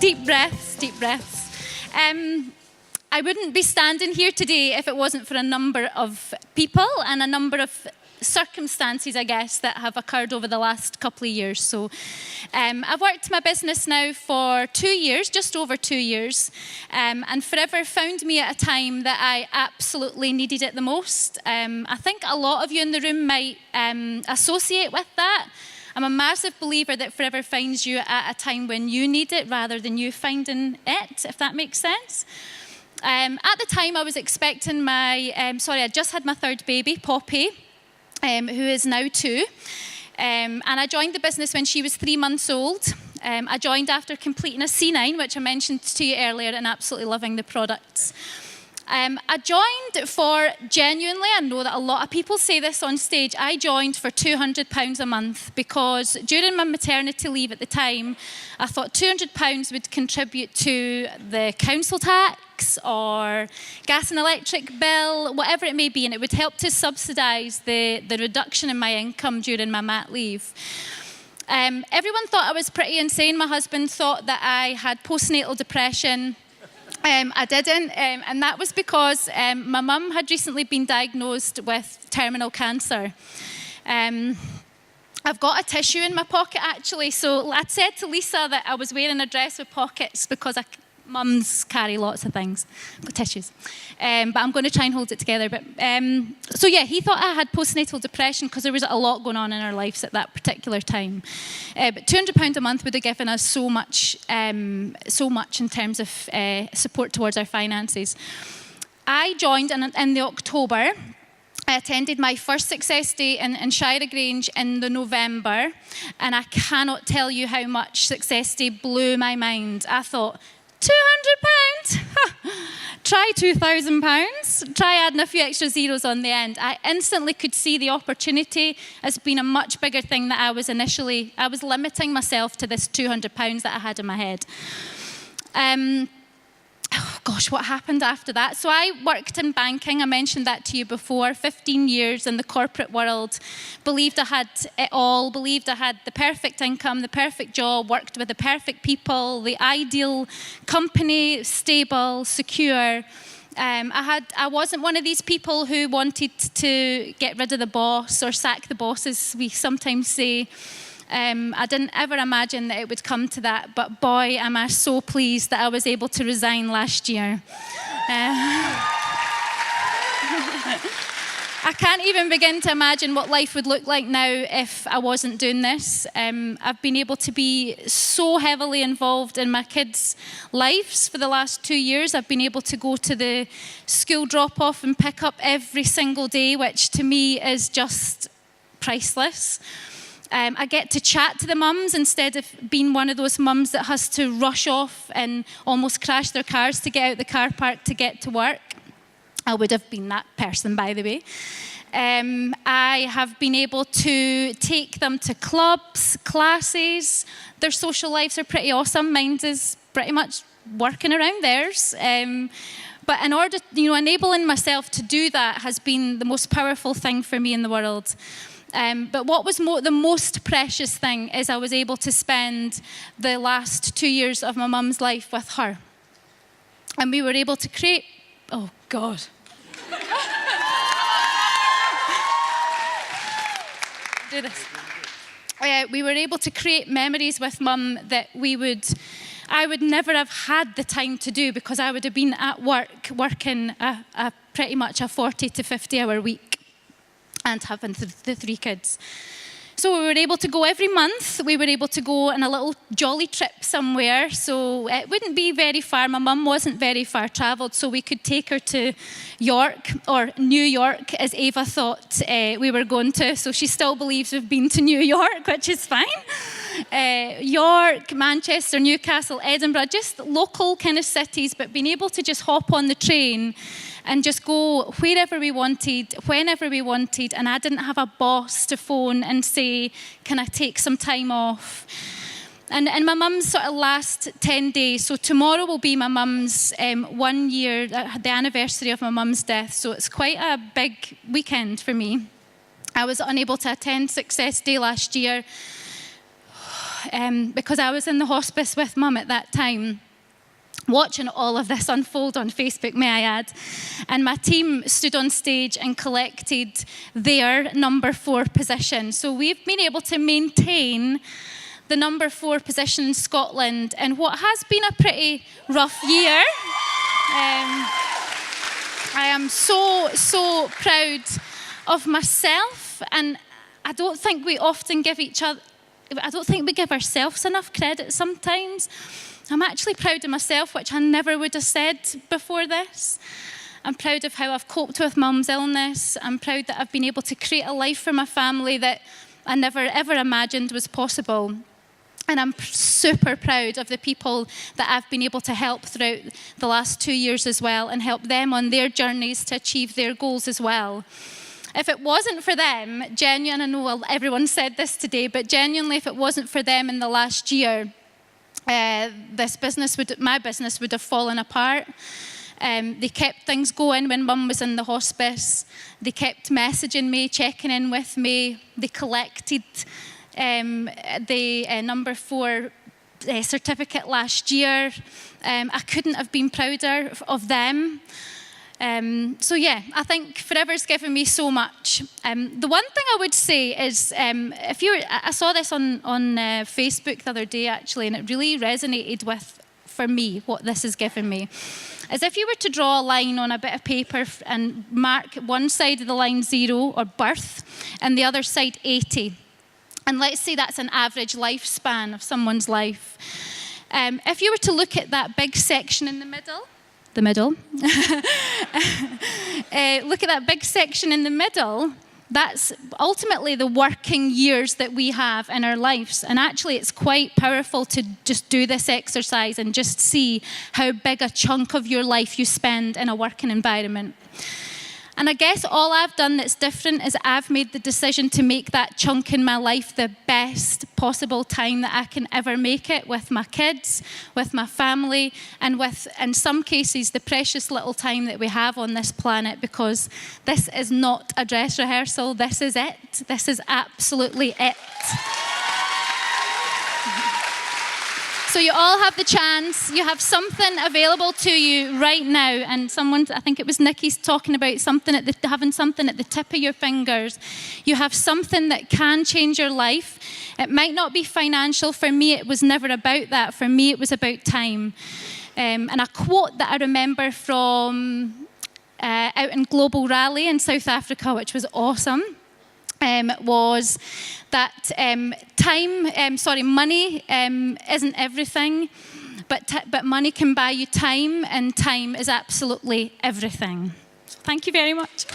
Deep breaths, deep breaths. I wouldn't be standing here today if it wasn't for a number of people and a number of circumstances, I guess, that have occurred over the last couple of years. So I've worked my business now for 2 years, just over 2 years, and Forever found me at a time that I absolutely needed it the most. I think a lot of you in the room might associate with that. I'm a massive believer that Forever finds you at a time when you need it rather than you finding it, if that makes sense. At the time, I was expecting I just had my third baby, Poppy, who is now 2. And I joined the business when she was 3 months old. I joined after completing a C9, which I mentioned to you earlier, and absolutely loving the products. I joined for, genuinely, I know that a lot of people say this on stage, I joined for £200 a month because during my maternity leave at the time, I thought £200 would contribute to the council tax or gas and electric bill, whatever it may be, and it would help to subsidise the reduction in my income during my mat leave. Everyone thought I was pretty insane. My husband thought that I had postnatal depression. I didn't, and that was because my mum had recently been diagnosed with terminal cancer. I've got a tissue in my pocket, actually, so I said to Lisa that I was wearing a dress with pockets because mums carry lots of things, tissues, but I'm going to try and hold it together. But so yeah, he thought I had postnatal depression because there was a lot going on in our lives at that particular time. But £200 a month would have given us so much in terms of support towards our finances. I joined in the October. I attended my first Success Day in Shira Grange in the November, and I cannot tell you how much Success Day blew my mind. I thought, £200? Try £2,000. Try adding a few extra zeros on the end. I instantly could see the opportunity as being a much bigger thing that I was limiting myself to this £200 that I had in my head. Oh gosh, what happened after that? So I worked in banking. I mentioned that to you before. 15 years in the corporate world. Believed I had it all. Believed I had the perfect income, the perfect job, worked with the perfect people, the ideal company, stable, secure. I wasn't one of these people who wanted to get rid of the boss or sack the boss, as we sometimes say. I didn't ever imagine that it would come to that, but boy, am I so pleased that I was able to resign last year. I can't even begin to imagine what life would look like now if I wasn't doing this. I've been able to be so heavily involved in my kids' lives for the last 2 years. I've been able to go to the school drop-off and pick up every single day, which to me is just priceless. I get to chat to the mums instead of being one of those mums that has to rush off and almost crash their cars to get out the car park to get to work. I would have been that person, by the way. I have been able to take them to clubs, classes. Their social lives are pretty awesome. Mine is pretty much working around theirs. But in order, enabling myself to do that has been the most powerful thing for me in the world. But what was the most precious thing is I was able to spend the last 2 years of my mum's life with her. And we were able to create, oh God. Do this. We were able to create memories with Mum that I would never have had the time to do because I would have been at work, working pretty much a 40 to 50 hour week. And having the 3 kids. So we were able to go every month. We were able to go on a little jolly trip somewhere. So it wouldn't be very far. My mum wasn't very far travelled, so we could take her to York, or New York, as Ava thought we were going to. So she still believes we've been to New York, which is fine. York, Manchester, Newcastle, Edinburgh, just local kind of cities, but being able to just hop on the train and just go wherever we wanted, whenever we wanted, and I didn't have a boss to phone and say, can I take some time off? And my mum's sort of last 10 days, so tomorrow will be my mum's 1 year, the anniversary of my mum's death, so it's quite a big weekend for me. I was unable to attend Success Day last year. because I was in the hospice with Mum at that time, watching all of this unfold on Facebook, may I add. And my team stood on stage and collected their number 4 position. So we've been able to maintain the number 4 position in Scotland in what has been a pretty rough year. I am so proud of myself, and I don't think we often give ourselves enough credit sometimes. I'm actually proud of myself, which I never would have said before this. I'm proud of how I've coped with Mum's illness. I'm proud that I've been able to create a life for my family that I never ever imagined was possible. And I'm super proud of the people that I've been able to help throughout the last 2 years as well, and help them on their journeys to achieve their goals as well. If it wasn't for them, genuinely, I know everyone said this today, but genuinely, if it wasn't for them in the last year, my business would have fallen apart. They kept things going when Mum was in the hospice. They kept messaging me, checking in with me. They collected the number 4 certificate last year. I couldn't have been prouder of them. So yeah, I think Forever's given me so much. The one thing I would say is, I saw this on Facebook the other day actually, and it really resonated for me, what this has given me. Is if you were to draw a line on a bit of paper and mark one side of the line 0 or birth, and the other side 80. And let's say that's an average lifespan of someone's life. If you were to look at that big section in the middle, look at that big section in the middle, that's ultimately the working years that we have in our lives. And actually, it's quite powerful to just do this exercise and just see how big a chunk of your life you spend in a working environment. And I guess all I've done that's different is I've made the decision to make that chunk in my life the best possible time that I can ever make it, with my kids, with my family, and with, in some cases, the precious little time that we have on this planet, because this is not a dress rehearsal. This is it. This is absolutely it. So you all have the chance. You have something available to you right now. And I think it was Nikki's talking about having something at the tip of your fingers. You have something that can change your life. It might not be financial. For me, it was never about that. For me, it was about time. And a quote that I remember from out in Global Rally in South Africa, which was awesome, was that money isn't everything, but money can buy you time, and time is absolutely everything. Thank you very much.